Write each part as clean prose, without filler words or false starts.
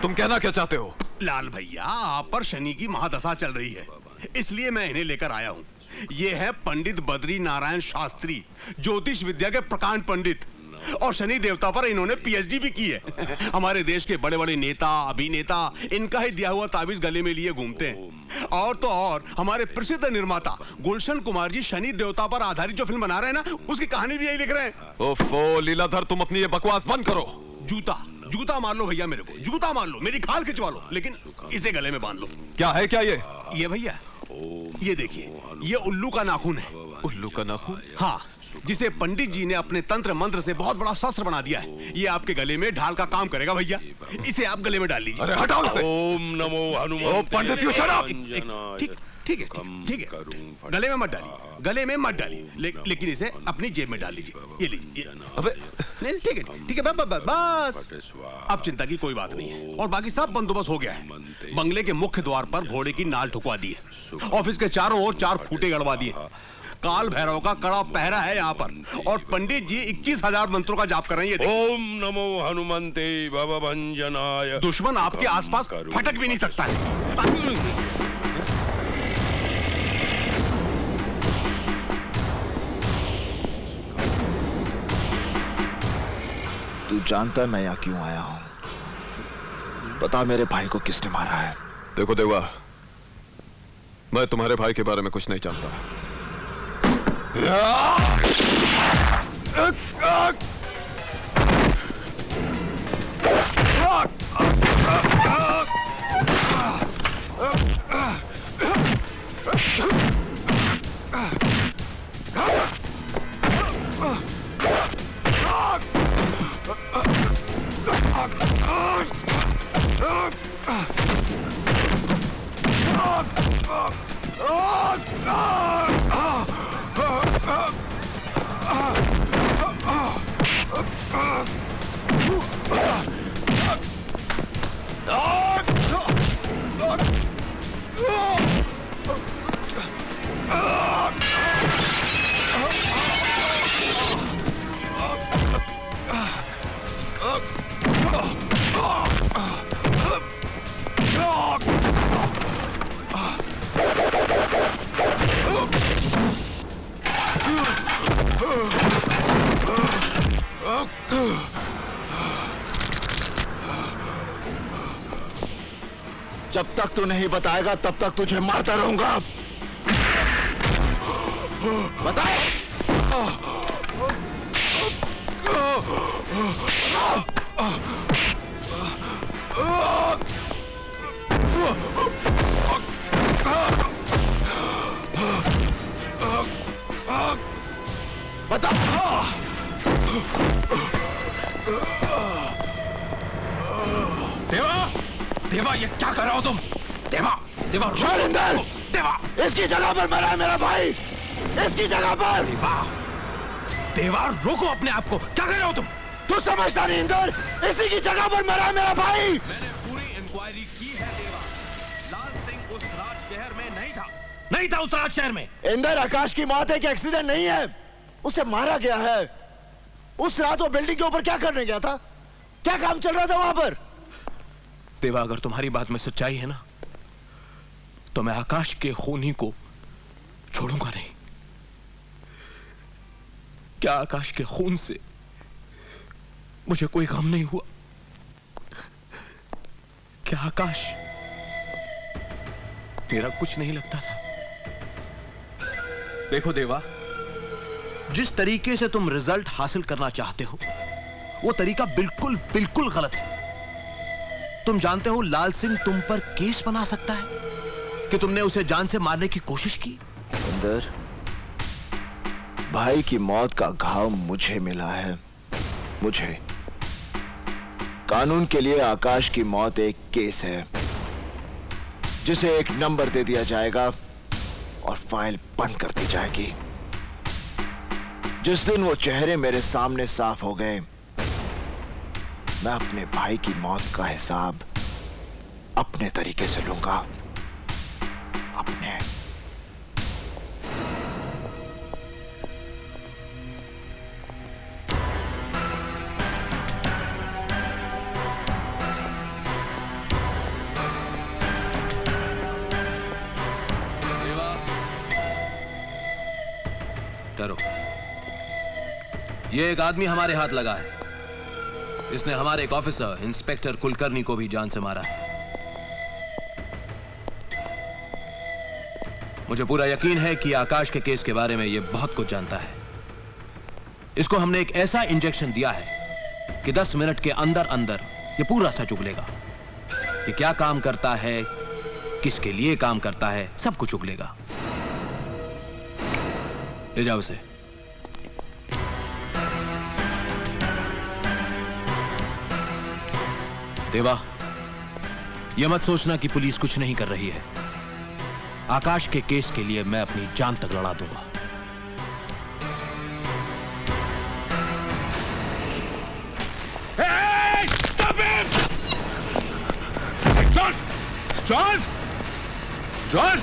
तुम कहना क्या चाहते हो? लाल भैया, आप पर शनि की महादशा चल रही है, इसलिए मैं इन्हें लेकर आया हूँ। ये है पंडित बद्री नारायण शास्त्री, ज्योतिष विद्या के प्रकांड पंडित, और शनि देवता पर इन्होंने पीएचडी भी की है। हमारे देश के बड़े बड़े नेता, अभिनेता इनका ही दिया हुआ ताबीज गले में लिए घूमते हैं। और तो और हमारे प्रसिद्ध निर्माता गुलशन कुमार जी शनि देवता पर आधारित जो फिल्म बना रहे हैं ना, उसकी कहानी भी यही लिख रहे हैं। ओफो लीलाधर, तुम अपनी ये बकवास बंद करो। जूता मार लो भैया, मेरे को जूता मार लो, मेरी खाल खिंचवा लो, लेकिन इसे गले में बांध लो। क्या है क्या ये भैया, ये देखिए, ये उल्लू का नाखून है। उल्लू का नाखून? हाँ, जिसे पंडित जी ने अपने तंत्र मंत्र से बहुत बड़ा शस्त्र बना दिया है। ये आपके गले में ढाल का काम करेगा भैया, इसे आप गले में डाल लीजिए। अरे हटाओ इसे। ओम नमो हनुमते। पंडित यू शट अप। ठीक है, गले में मत डालिए, गले में मत डालिए, लेकिन इसे अपनी जेब में डाल लीजिए। ये लीजिए। अबे नहीं, ठीक है, बस अब चिंता की कोई बात नहीं है, और बाकी सब बंदोबस्त हो गया है। बंगले के मुख्य द्वार पर घोड़े की नाल ठुकवा दी है, ऑफिस के चारों ओर 4 खूंटे गड़वा दिए, काल भैरव का कड़ा पहरा है यहाँ पर, और पंडित जी 21,000 मंत्रों का जाप कर रहे हैं। ओम नमो हनुमते भवभंजनाय। दुश्मन आपके आसपास फटक भी नहीं सकता है। तू जानता है मैं यहाँ क्यों आया हूँ? बता मेरे भाई को किसने मारा है? देखो देवा, मैं तुम्हारे भाई के बारे में कुछ नहीं जानता। जब तक तू नहीं बताएगा तब तक तुझे मारता रहूंगा। बता। बता। देवा, ये क्या कर रहे हो तुम? देवा, शैलेंद्र, देवा, इसकी जगह पर मरा है मेरा भाई, इसकी जगह पर। देवा, रोको अपने आप को, क्या कर रहे हो तुम? तू समझता नहीं इंदर, इसी की जगह पर मरा है मेरा भाई। मैंने पूरी इंक्वायरी की है देवा, लाल सिंह उस राज शहर में नहीं था उस राज शहर में। इंदर, आकाश की मौत एक एक्सीडेंट नहीं है, उसे मारा गया है। उस रात वो बिल्डिंग के ऊपर क्या करने गया था? क्या काम चल रहा था वहां पर? देवा, अगर तुम्हारी बात में सच्चाई है ना, तो मैं आकाश के खूनी को छोड़ूंगा नहीं। क्या आकाश के खून से मुझे कोई गम नहीं हुआ? क्या आकाश तेरा कुछ नहीं लगता था? देखो देवा, जिस तरीके से तुम रिजल्ट हासिल करना चाहते हो, वो तरीका बिल्कुल गलत है। तुम जानते हो लाल सिंह तुम पर केस बना सकता है कि तुमने उसे जान से मारने की कोशिश की। इंदर, भाई की मौत का घाव मुझे मिला है, मुझे। कानून के लिए आकाश की मौत एक केस है, जिसे एक नंबर दे दिया जाएगा और फाइल बंद कर दी जाएगी। जिस दिन वो चेहरे मेरे सामने साफ हो गए, मैं अपने भाई की मौत का हिसाब अपने तरीके से लूंगा, अपने। ठहरो। ये एक आदमी हमारे हाथ लगा है। इसने हमारे एक ऑफिसर इंस्पेक्टर कुलकर्णी को भी जान से मारा है। मुझे पूरा यकीन है कि आकाश के केस के बारे में यह बहुत कुछ जानता है। इसको हमने एक ऐसा इंजेक्शन दिया है कि 10 मिनट के अंदर अंदर यह पूरा सच उगलेगा। ये क्या काम करता है, किसके लिए काम करता है, सब कुछ उगलेगा। ले जाओ उसे। देवा, यह मत सोचना कि पुलिस कुछ नहीं कर रही है। आकाश के केस के लिए मैं अपनी जान तक लड़ा दूंगा। जॉन! जॉन!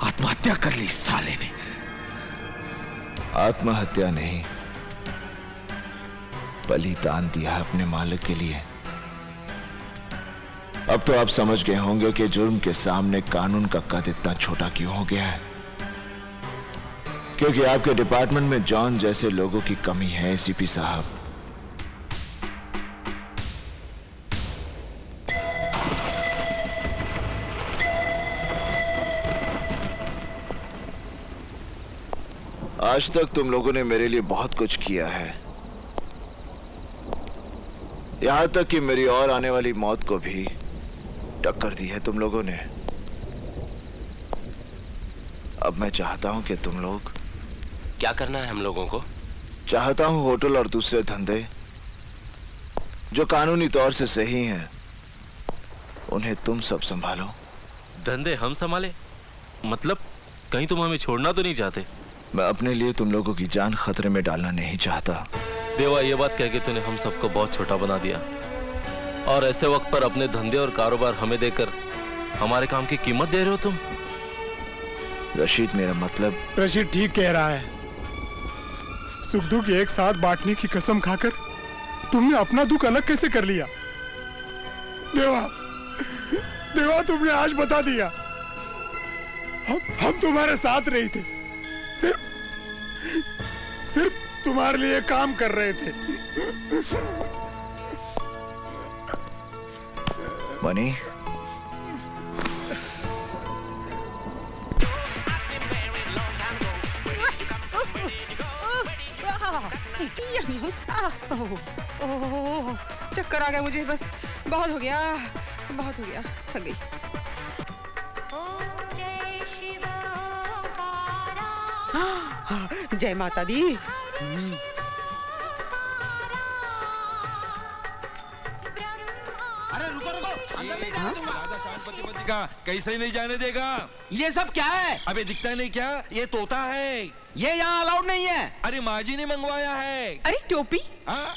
आत्महत्या कर ली साले ने। आत्महत्या नहीं, बलिदान दिया है अपने मालिक के लिए। अब तो आप समझ गए होंगे कि जुर्म के सामने कानून का कद इतना छोटा क्यों हो गया है। क्योंकि आपके डिपार्टमेंट में जॉन जैसे लोगों की कमी है एसीपी साहब। आज तक तुम लोगों ने मेरे लिए बहुत कुछ किया है, यहां तक कि मेरी और आने वाली मौत को भी टक्कर दी है तुम लोगों ने। अब मैं चाहता हूं कि तुम लोग। क्या करना है हम लोगों को? चाहता हूं होटल और दूसरे धंधे जो कानूनी तौर से सही हैं, उन्हें तुम सब संभालो। धंधे हम संभाले? मतलब कहीं तुम हमें छोड़ना तो नहीं चाहते? मैं अपने लिए तुम लोगों की जान खतरे में डालना नहीं चाहता। देवा, ये बात कह के तूने हम सबको बहुत छोटा बना दिया, और ऐसे वक्त पर अपने धंधे और कारोबार हमें देकर हमारे काम की कीमत दे रहे हो तुम। रशीद, मेरा मतलब। रशीद ठीक कह रहा है। सुख दुख एक साथ बांटने की कसम खाकर तुमने अपना दुख अलग कैसे कर लिया? देवा, देवा, तुमने आज बता दिया। हम तुम्हारे साथ नहीं थे, सिर्फ तुम्हारे लिए काम कर रहे थे। मनी, चक्कर आ गया मुझे, बस बहुत हो गया, बहुत हो गया, थक गई। जय माता दी। अरे रुको रुको, अंदर नहीं जाने दूंगा। राजा शांति का कैसे नहीं जाने देगा? ये सब क्या है? अबे दिखता नहीं क्या? ये तोता है। ये यहाँ अलाउड नहीं है। अरे माँ जी ने मंगवाया है। अरे टोपी। हाँ?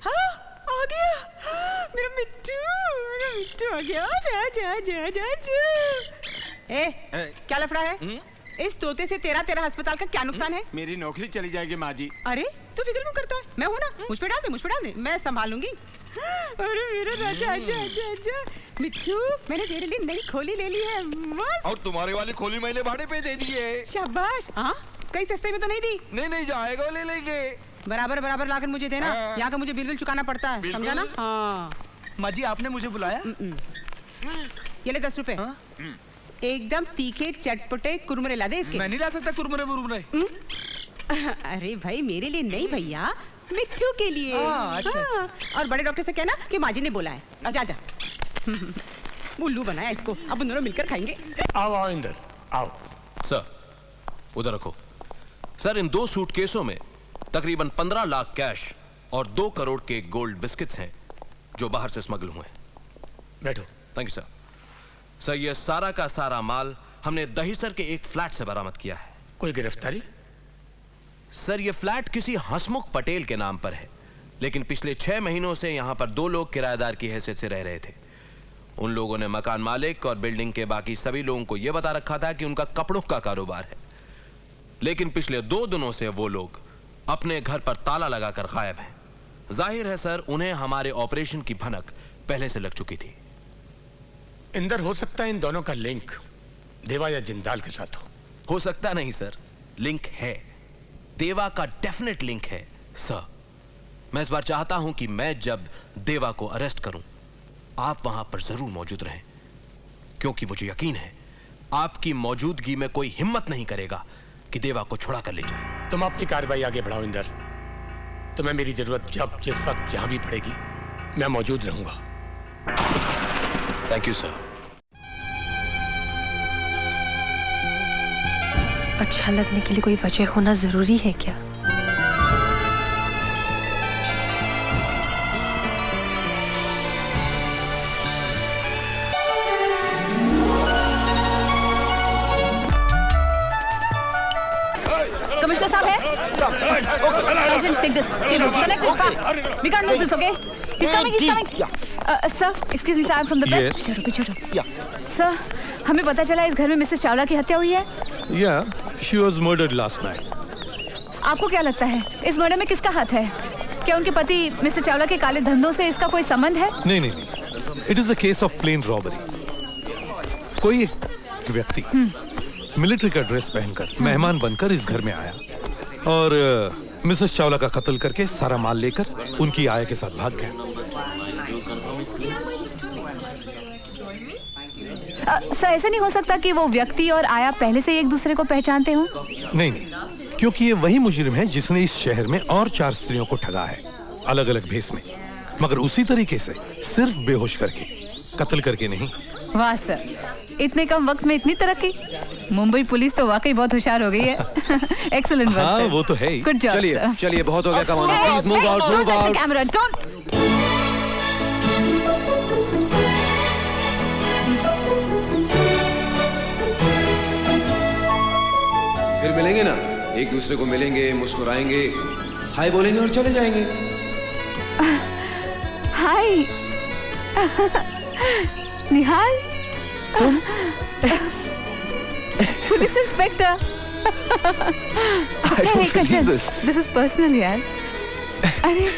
हाँ, आ गया मेरा मिट्टू, मेरा मिट्टू आ गया। जा जा जा जा जा। क्या लफड़ा है? इस तोते से तेरा अस्पताल का क्या नुकसान है? मेरी नौकरी चली जाएगी माँ जी। अरे तू फिक्र क्यों करता है? मैं हूं ना, मुझ पे डाल दे, मुझ पे डाल दे, मैं संभालूंगी। अरे मेरा राजा, आजा आजा आजा। मिट्टू, मैंने तेरे लिए नई खोली ले ली है, मस्त। और तुम्हारे वाली खोली मैंने भाड़े पे दे दी है। शाबाश। हाँ, कहीं सस्ते में तो नहीं दी? नहीं जाएगा, ले लेंगे। बराबर बराबर लाकर मुझे देना। हाँ। यहाँ का मुझे बिल चुकाना पड़ता है, समझा ना? हाँ। माँ जी, आपने मुझे बुलाया? ये ले 10 रुपए। एकदम तीखे चटपटे कुरमुरे ला दे इसके। मैं नहीं ला सकता कुरमुरे वुरमुरे। अरे भाई, मेरे लिए नहीं भैया, मिट्टू के लिए। अच्छा। और बड़े डॉक्टर से कहना कि माँ जी ने बोला है। जा जा। उल्लू बनाया इसको, अब उन दोनों मिलकर खाएंगे। आओ आओ इंदर, आओ। सर, उधर रखो। सर, इन 2 सूटकेसों में तकरीबन 15 लाख कैश और 2 करोड़ के गोल्ड बिस्किट्स हैं जो बाहर से स्मगल हुए हैं। बैठो। Thank you sir. सर, ये सारा का सारा माल हमने दहीसर के एक फ्लैट से बरामद किया है। कोई गिरफ्तारी? सर, ये फ्लैट किसी हसमुख पटेल के नाम पर है, लेकिन पिछले 6 महीनों से यहां पर 2 लोग किराएदार की हैसियत से रह रहे थे। उन लोगों ने मकान मालिक और बिल्डिंग के बाकी सभी लोगों को यह बता रखा था कि उनका कपड़ों का कारोबार है, लेकिन पिछले 2 दिनों से वो लोग अपने घर पर ताला लगाकर गायब हैं। जाहिर है सर, उन्हें हमारे ऑपरेशन की भनक पहले से लग चुकी थी। इंदर, हो सकता है इन दोनों का लिंक देवा या जिंदाल के साथ हो सकता नहीं सर, लिंक है। देवा का डेफिनेट लिंक है सर। मैं इस बार चाहता हूं कि मैं जब देवा को अरेस्ट करूं, आप वहां पर जरूर मौजूद रहें, क्योंकि मुझे यकीन है आपकी मौजूदगी में कोई हिम्मत नहीं करेगा कि देवा को छुड़ा कर ले जाए। तुम अपनी कार्रवाई आगे बढ़ाओ इंदर। तुम्हें मेरी जरूरत जब जिस वक्त जहां भी पड़ेगी, मैं मौजूद रहूंगा। Thank you sir. अच्छा लगने के लिए कोई वजह होना जरूरी है क्या? कमिश्नर साहब है? Urgent, take this. Connect it fast. We can't miss this, okay? He's coming, he's coming. Sir, excuse me, sir, I'm from the press. पीछे हटो. Sir, हमें पता चला इस घर में मिसेस चावला की हत्या हुई है. Yeah, she was murdered last night. आपको क्या लगता है इस मर्डर में किसका हाथ है? क्या उनके पति मिस्टर चावला के काले धंधों से इसका कोई संबंध है? नहीं। It is a case of plain robbery. कोई एक व्यक्ति मिलिट्री का ड्रेस पहनकर मेहमान बनकर इस घर में आया और मिसेस चावला का कत्ल करके सारा माल लेकर उनकी आया के साथ भाग गया। सर, ऐसा नहीं हो सकता कि वो व्यक्ति और आया पहले से एक दूसरे को पहचानते हो? नहीं, क्योंकि ये वही मुजरिम है जिसने इस शहर में और 4 स्त्रियों को ठगा है, अलग अलग भेस में, मगर उसी तरीके से, सिर्फ बेहोश करके, कत्ल करके नहीं। वाह सर, इतने कम वक्त में इतनी तरक्की। मुंबई पुलिस तो वाकई बहुत होशियार हो गई है। एक्सीलेंट वर्क हाँ, सर। वो तो है ही। Good job sir. चलिए बहुत हो गया कमाल। Please move out. Camera don't. फिर मिलेंगे ना, एक दूसरे को मिलेंगे, मुस्कुराएंगे, हाय बोलेंगे और चले जाएंगे। हाय निहाल, तुम police inspector. This is personal यार। अरे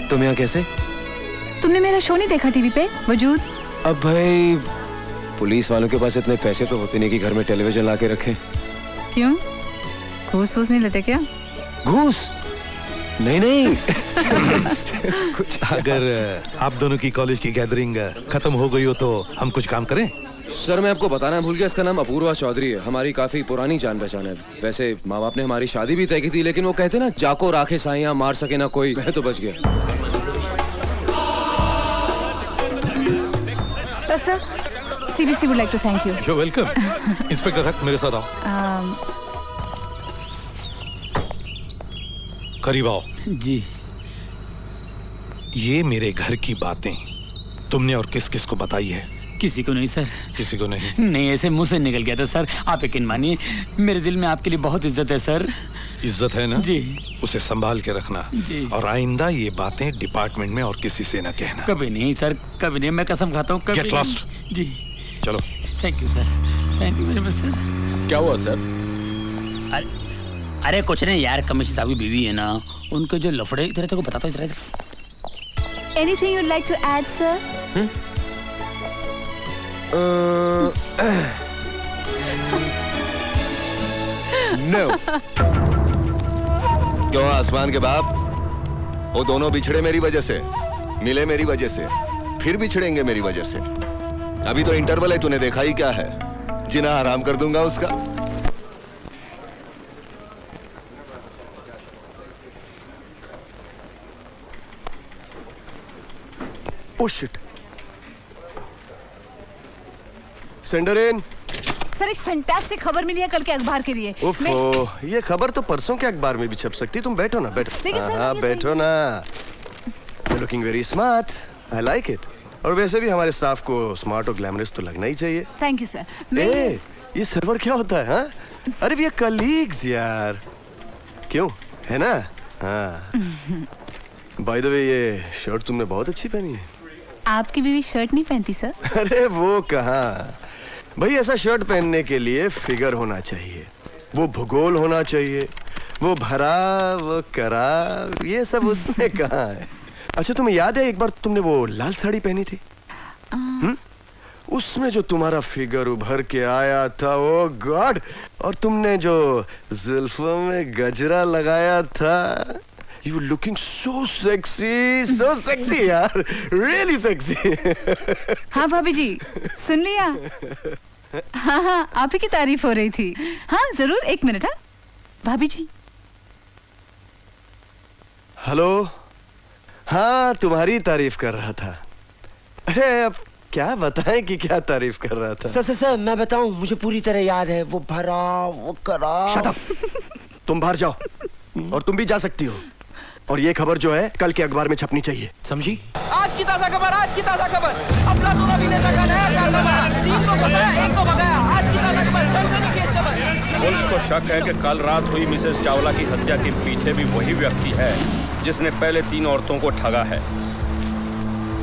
तुम यहाँ कैसे? तुमने मेरा शो नहीं देखा टीवी पे वजूद? अब भाई पुलिस वालों के पास इतने पैसे तो होते नहीं कि घर में टेलीविजन ला के रखे। क्यों, घूस वूस नहीं लेते क्या? घूस? नहीं। कुछ अगर आप दोनों की कॉलेज की गैदरिंग खत्म हो गई हो तो हम कुछ काम करें? सर, मैं आपको बताना भूल गया, इसका नाम अपूर्वा चौधरी है, हमारी काफी पुरानी जान पहचान है। वैसे माँ बाप ने हमारी शादी भी तय की थी, लेकिन वो कहते ना, जाको राखे साइयां मार सके ना कोई, मैं तो बच गया। Sir, CBC would like to thank you. You're welcome. Inspector हक, मेरे साथ आओ। करीब आओ। जी। ये मेरे घर की बातें तुमने और किस किस को बताई है? किसी को नहीं सर। किसी को नहीं? नहीं, ऐसे मुंह से निकल गया था सर। आप यकीन मानिए, मेरे दिल में आपके लिए बहुत इज्जत है सर। इज्जत है ना? जी। उसे संभाल के रखना जी। और आइंदा ये बातें डिपार्टमेंट में और किसी से न कहना। कभी नहीं सर, कभी नहीं, मैं कसम खाता हूँ। Get lost. जी। चलो। Thank you sir, thank you very much sir. क्या हुआ सर? अरे कुछ नहीं यार, कमिश्नर साहब की बीवी है ना, उनके जो लफड़े, इधर तेरे को बताता हूँ, इधर। Anything you'd like to add, sir? No. क्यों आसमान के बाप? वो दोनों बिछड़े मेरी वजह से, मिले मेरी वजह से, फिर बिछड़ेंगे मेरी वजह से। अभी तो इंटरवल है, तूने देखा ही क्या है? जिना आराम कर दूंगा उसका। Oh shit. Sender in. Sir, एक फैंटास्टिक खबर मिली है कल के अखबार के लिए। ओफो, ये खबर तो परसों के अखबार में भी छप सकती। तुम बैठो ना, बैठो। हाँ, बैठो ना। You're looking very smart. I like it. और वैसे भी हमारे स्टाफ को स्मार्ट और ग्लैमरस तो लगना ही चाहिए। Thank you sir. ये सर्वर क्या होता है? हाँ? अरे ये कलीग्स यार। क्यों, है ना? हाँ। बाय द वे, ये शर्ट तुमने बहुत अच्छी पहनी है। आपकी बीवी शर्ट नहीं पहनती सर? अरे वो कहाँ भाई, ऐसा शर्ट पहनने के लिए फिगर होना चाहिए, वो भूगोल होना चाहिए, वो भरा वो करा, ये सब उसमें कहाँ है? अच्छा, तुम्हें याद है एक बार तुमने वो लाल साड़ी पहनी थी? उसमें जो तुम्हारा फिगर उभर के आया था, ओ गॉड, और तुमने जो जुल्फों में गजरा लगाया था, यू लुकिंग सो सेक्सी यार, रियली सेक्सी। हाँ भाभी जी, सुन लिया? हाँ, आप ही की तारीफ हो रही थी। हाँ जरूर, एक मिनट। हाँ भाभी जी। हेलो, हाँ तुम्हारी तारीफ कर रहा था। अरे अब क्या बताएं कि क्या तारीफ कर रहा था। सर मैं बताऊं, मुझे पूरी तरह याद है। वो भरा, वो करा। Shut up. तुम बाहर जाओ, और तुम भी जा सकती हो, और ये खबर जो है कल के अखबार में छपनी चाहिए, समझी? आज की ताजा खबर, आज की ताजा खबर। अपना दोनों अभिनेता का नया कारनामा, 3 को फंसाया, 1 को भगाया। आज की ताजा खबर, सनसनीखेज खबर। पुलिस को शक है कि कल रात हुई मिसेस चावला की हत्या के पीछे भी वही व्यक्ति है जिसने पहले 3 औरतों को ठगा है।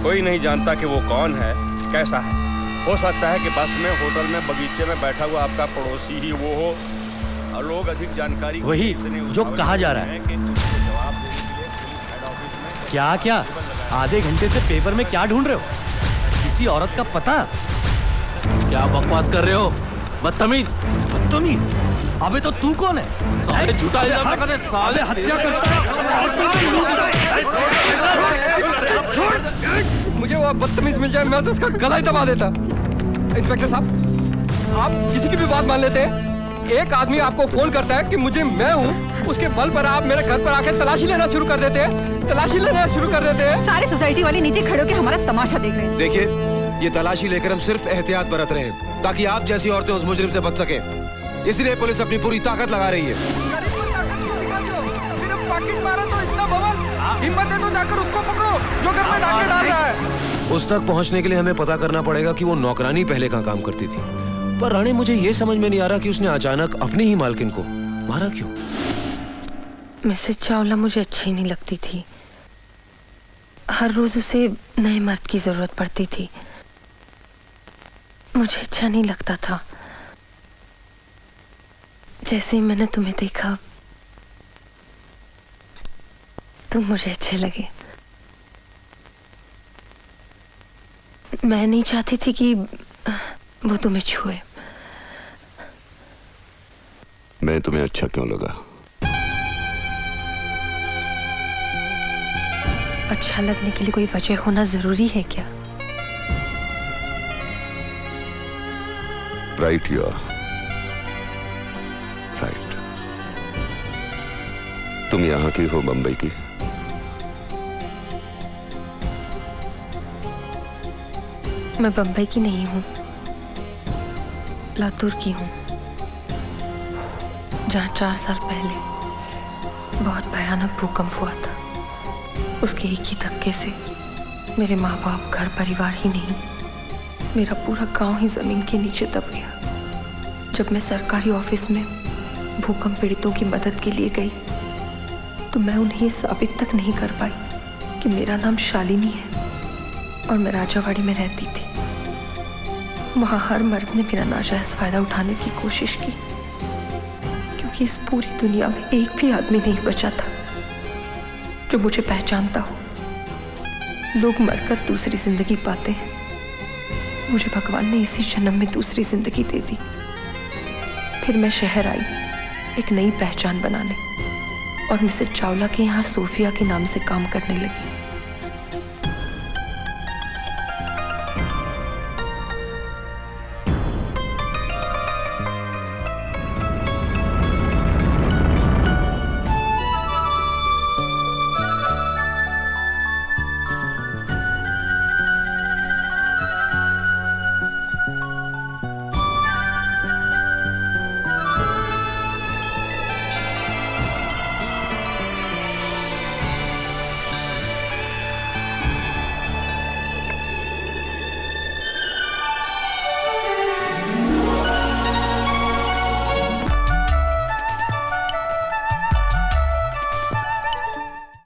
कोई नहीं जानता कि वो कौन है, कैसा है। हो सकता है कि बस में, होटल में, बगीचे में बैठा हुआ आपका पड़ोसी ही वो हो, और लोग अधिक जानकारी वही जो कहा जा रहा है। क्या आधे घंटे से पेपर में क्या ढूंढ रहे हो? किसी औरत का पता? क्या बकवास कर रहे हो? बदतमीज। अबे तो तू कौन है? साले झूठा इल्जाम लगाने, साले हत्या करता है। मुझे वो बदतमीज मिल जाए, मैं तो उसका गला ही दबा देता। इंस्पेक्टर साहब, आप किसी की भी बात मान लेते हैं। एक आदमी आपको फोन करता है कि मुझे मैं हूँ, उसके बल पर आप मेरे घर पर आके तलाशी लेना शुरू कर देते हैं। सारी सोसाइटी वाले नीचे खड़े होकर हमारा तमाशा देख रहे हैं। देखिए, ये तलाशी लेकर हम सिर्फ एहतियात बरत रहे हैं ताकि आप जैसी औरतें उस मुजरिम से बच सके। इसलिए पुलिस अपनी पूरी ताकत लगा रही है। हिम्मत है तो जाकर उसको पकड़ो जो घर में डाके डाल रहा है। उस तक पहुंचने के लिए हमें पता करना पड़ेगा कि वो नौकरानी पहले कहाँ काम करती थी। पर रानी, मुझे ये समझ में नहीं आ रहा कि उसने अचानक अपनी ही मालकिन को मारा क्यों? मिसेस चावला मुझे अच्छी नहीं लगती थी। हर रोज उसे नए मर्द की जरूरत पड़ती थी। मुझे अच्छा नहीं लगता था। जैसे ही मैंने तुम्हें देखा, तुम मुझे अच्छे लगे। मैं नहीं चाहती थी कि वो तुम्हें छुए। मैं तुम्हें अच्छा क्यों लगा? अच्छा लगने के लिए कोई वजह होना जरूरी है क्या? Right, you are right. तुम यहाँ की हो, बंबई की? मैं बंबई की नहीं हूँ, लातूर की हूँ, जहाँ 4 साल पहले बहुत भयानक भूकंप हुआ था। उसके एक ही धक्के से मेरे माँ बाप, घर परिवार ही नहीं, मेरा पूरा गांव ही जमीन के नीचे दब गया। जब मैं सरकारी ऑफिस में भूकंप पीड़ितों की मदद के लिए गई, तो मैं उन्हें ये साबित तक नहीं कर पाई कि मेरा नाम शालिनी है और मैं राजावाड़ी में रहती थी। वहां हर मर्द ने मेरा नाजायज फायदा उठाने की कोशिश की, क्योंकि इस पूरी दुनिया में एक भी आदमी नहीं बचा था जो मुझे पहचानता हो। लोग मरकर दूसरी जिंदगी पाते हैं, मुझे भगवान ने इसी जन्म में दूसरी जिंदगी दे दी। फिर मैं शहर आई एक नई पहचान बनाने, और मिसेस चावला के यहाँ सोफिया के नाम से काम करने लगी।